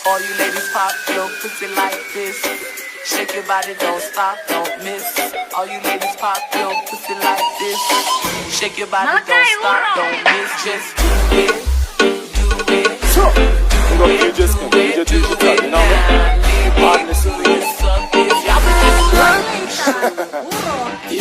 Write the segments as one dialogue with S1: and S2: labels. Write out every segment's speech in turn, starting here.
S1: All you ladies pop your pussy like this. Shake your body, don't stop, don't miss. All you ladies pop your pussy like this. Shake your body, don't stop, don't miss. Just do it, do it.
S2: So, you know, you just digital, you know? Madness in the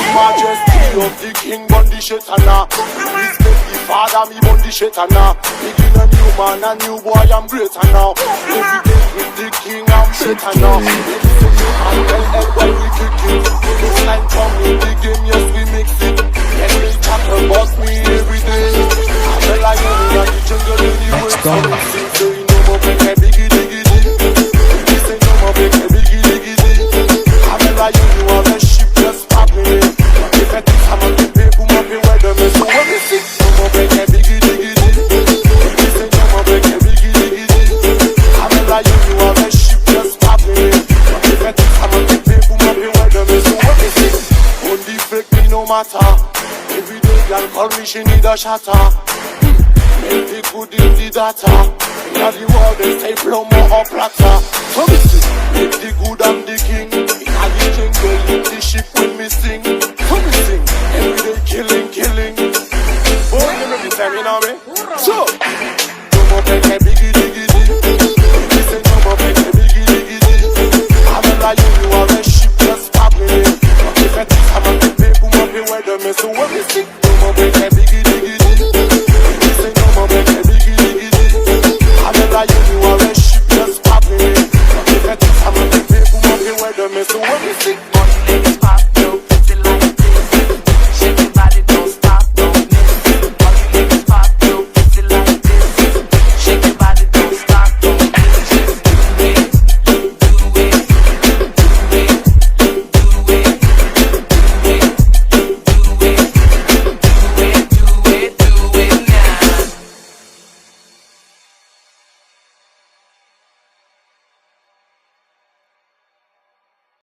S2: Majesty of the king, bun the shetana. Respect the father, me bun the shetana. Begin a new man, a new boy, I'm greater now. Every day with the king, I'm better now. And tell everybody we kick it. It's time for me, the game, yes we mix it. And we chat about me every day. I tell I know me at the jungle anyway. So you know more big a Biguidi. This ain't no more big a Biguidi. I tell I you are the ship just popping. If I think I'm on the paper, I'm be where the mess. So when we see no more big a Biguidi. This ain't no more big a Biguidi. I tell I you are the ship just popping. If I think I'm on the paper, I'm be where the mess. So when we see on the fake me no matter. Every day girl call me, she need a shatter. Make the good in the data. Inna the world they say plumber or platter. So me sing, make the good and the king. Inna the jungle lift the ship when me sing. So me sing, every day killing. Boy, you know the time you know me. So, no more beg a Biguidi. Me say no more beg a Biguidi. I'm like you are a ship just popping. If I think I'm on the paper, I'm be where the mess. So when we sing, no more beg a Biguidi. Me say no more beg a Biguidi. I'm like you are a ship just popping. If I think I'm on the paper, I'm be where the mess. So when we sing.